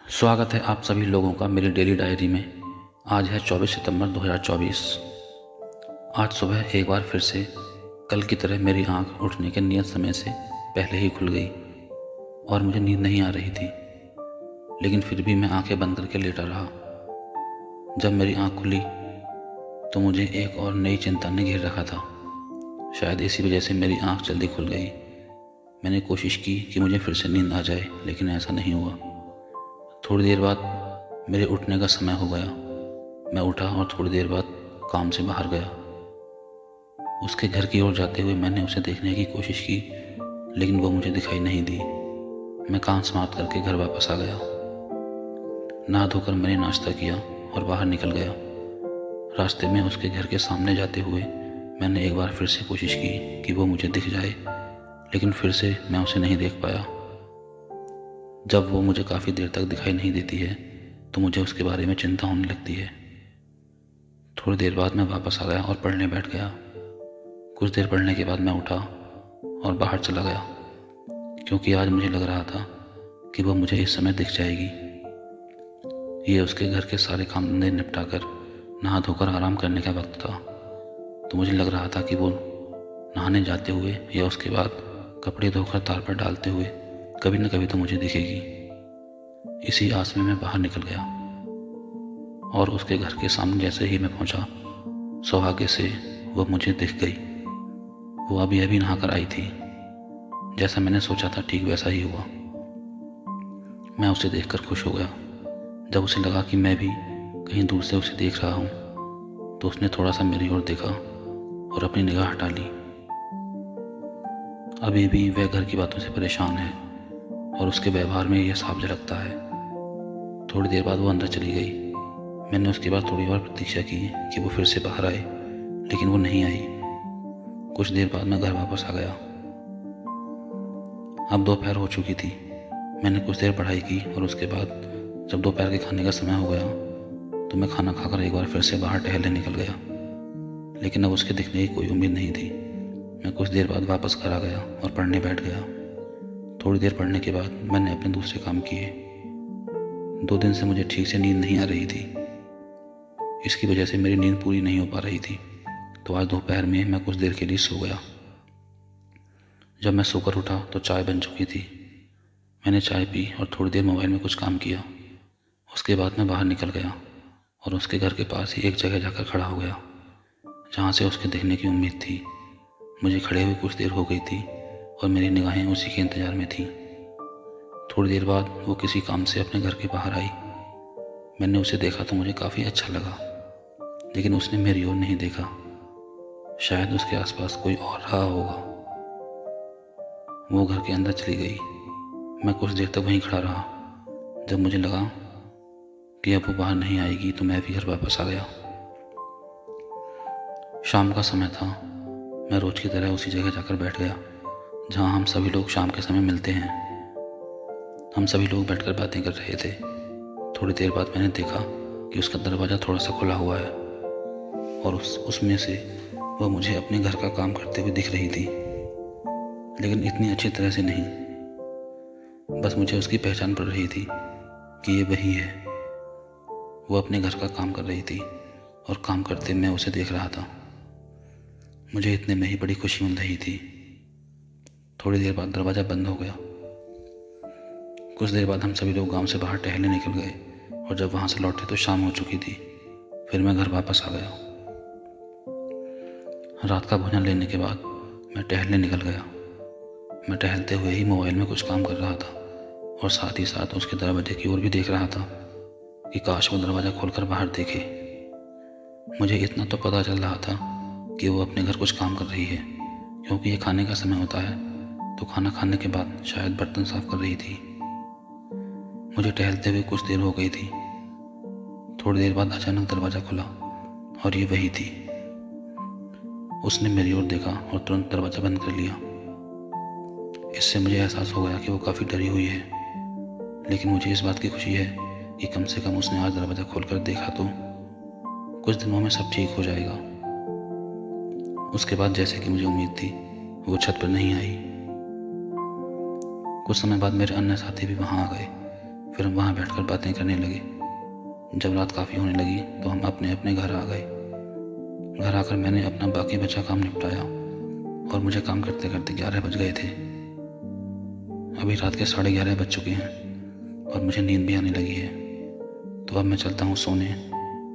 स्वागत है आप सभी लोगों का मेरी डेली डायरी में। आज है 24 सितंबर 2024। आज सुबह एक बार फिर से कल की तरह मेरी आंख उठने के नियत समय से पहले ही खुल गई और मुझे नींद नहीं आ रही थी, लेकिन फिर भी मैं आंखें बंद करके लेटा रहा। जब मेरी आंख खुली तो मुझे एक और नई चिंता ने घेर रखा था। शायद इसी वजह से मेरी आंख जल्दी खुल गई। मैंने कोशिश की कि मुझे फिर से नींद आ जाए, लेकिन ऐसा नहीं हुआ। थोड़ी देर बाद मेरे उठने का समय हो गया। मैं उठा और थोड़ी देर बाद काम से बाहर गया। उसके घर की ओर जाते हुए मैंने उसे देखने की कोशिश की, लेकिन वो मुझे दिखाई नहीं दी। मैं काम समाप्त करके घर वापस आ गया। नहा धोकर मैंने नाश्ता किया और बाहर निकल गया। रास्ते में उसके घर के सामने जाते हुए मैंने एक बार फिर से कोशिश की कि वो मुझे दिख जाए, लेकिन फिर से मैं उसे नहीं देख पाया। जब वो मुझे काफ़ी देर तक दिखाई नहीं देती है तो मुझे उसके बारे में चिंता होने लगती है। थोड़ी देर बाद मैं वापस आ गया और पढ़ने बैठ गया। कुछ देर पढ़ने के बाद मैं उठा और बाहर चला गया, क्योंकि आज मुझे लग रहा था कि वो मुझे इस समय दिख जाएगी। ये उसके घर के सारे काम धंधे निपटा कर नहा धोकर आराम करने का वक्त था, तो मुझे लग रहा था कि वो नहाने जाते हुए या उसके बाद कपड़े धोकर तार पर डालते हुए कभी न कभी तो मुझे दिखेगी। इसी आस में मैं बाहर निकल गया और उसके घर के सामने जैसे ही मैं पहुंचा, सौभाग्य से वो मुझे दिख गई। वो अभी नहाकर आई थी। जैसा मैंने सोचा था ठीक वैसा ही हुआ। मैं उसे देखकर खुश हो गया। जब उसे लगा कि मैं भी कहीं दूर से उसे देख रहा हूँ, तो उसने थोड़ा सा मेरी ओर देखा और अपनी निगाह हटा ली। अभी भी वह घर की बातों से परेशान है और उसके व्यवहार में यह साफ झलकता है। थोड़ी देर बाद वो अंदर चली गई। मैंने उसके बाद थोड़ी और प्रतीक्षा की कि वो फिर से बाहर आए, लेकिन वो नहीं आई। कुछ देर बाद मैं घर वापस आ गया। अब दोपहर हो चुकी थी। मैंने कुछ देर पढ़ाई की और उसके बाद जब दोपहर के खाने का समय हो गया तो मैं खाना खाकर एक बार फिर से बाहर टहलने निकल गया, लेकिन अब उसके दिखने की कोई उम्मीद नहीं थी। मैं कुछ देर बाद वापस घर आ गया और पढ़ने बैठ गया। थोड़ी देर पढ़ने के बाद मैंने अपने दूसरे काम किए। 2 दिन से मुझे ठीक से नींद नहीं आ रही थी। इसकी वजह से मेरी नींद पूरी नहीं हो पा रही थी, तो आज दोपहर में मैं कुछ देर के लिए सो गया। जब मैं सोकर उठा तो चाय बन चुकी थी। मैंने चाय पी और थोड़ी देर मोबाइल में कुछ काम किया। उसके बाद मैं बाहर निकल गया और उसके घर के पास ही एक जगह जाकर खड़ा हो गया, जहाँ से उसके दिखने की उम्मीद थी। मुझे खड़े हुए कुछ देर हो गई थी और मेरी निगाहें उसी के इंतज़ार में थीं। थोड़ी देर बाद वो किसी काम से अपने घर के बाहर आई। मैंने उसे देखा तो मुझे काफ़ी अच्छा लगा, लेकिन उसने मेरी ओर नहीं देखा। शायद उसके आसपास कोई और रहा होगा। वो घर के अंदर चली गई। मैं कुछ देर तक वहीं खड़ा रहा। जब मुझे लगा कि अब वो बाहर नहीं आएगी तो मैं भी घर वापस आ गया। शाम का समय था। मैं रोज़ की तरह उसी जगह जाकर बैठ गया जहाँ हम सभी लोग शाम के समय मिलते हैं। हम सभी लोग बैठकर बातें कर रहे थे। थोड़ी देर बाद मैंने देखा कि उसका दरवाज़ा थोड़ा सा खुला हुआ है और उसमें से वह मुझे अपने घर का काम करते हुए दिख रही थी, लेकिन इतनी अच्छी तरह से नहीं। बस मुझे उसकी पहचान पड़ रही थी कि ये वही है। वो अपने घर का काम कर रही थी और काम करते मैं उसे देख रहा था। मुझे इतने में ही बड़ी खुशी मिल रही थी। थोड़ी देर बाद दरवाज़ा बंद हो गया। कुछ देर बाद हम सभी लोग गांव से बाहर टहलने निकल गए और जब वहाँ से लौटे तो शाम हो चुकी थी। फिर मैं घर वापस आ गया। रात का भोजन लेने के बाद मैं टहलने निकल गया। मैं टहलते हुए ही मोबाइल में कुछ काम कर रहा था और साथ ही साथ उसके दरवाजे की ओर भी देख रहा था कि काश वो दरवाज़ा खोलकर बाहर देखे। मुझे इतना तो पता चल रहा था कि वो अपने घर कुछ काम कर रही है, क्योंकि ये खाने का समय होता है, तो खाना खाने के बाद शायद बर्तन साफ कर रही थी। मुझे टहलते हुए कुछ देर हो गई थी। थोड़ी देर बाद अचानक दरवाज़ा खुला और ये वही थी। उसने मेरी ओर देखा और तुरंत दरवाज़ा बंद कर लिया। इससे मुझे एहसास हो गया कि वो काफ़ी डरी हुई है, लेकिन मुझे इस बात की खुशी है कि कम से कम उसने आज दरवाज़ा खोलकर देखा तो कुछ दिनों में सब ठीक हो जाएगा। उसके बाद जैसे कि मुझे उम्मीद थी, वो छत पर नहीं आई। कुछ समय बाद मेरे अन्य साथी भी वहाँ आ गए। फिर हम वहाँ बैठकर बातें करने लगे। जब रात काफ़ी होने लगी तो हम अपने अपने घर आ गए। घर आकर मैंने अपना बाकी बचा काम निपटाया और मुझे काम करते करते 11 बज गए थे। अभी रात के 11:30 बज चुके हैं और मुझे नींद भी आने लगी है। तो अब मैं चलता हूँ सोने।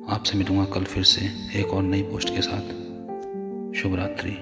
आपसे मिलूँगा कल फिर से एक और नई पोस्ट के साथ। शुभ रात्रि।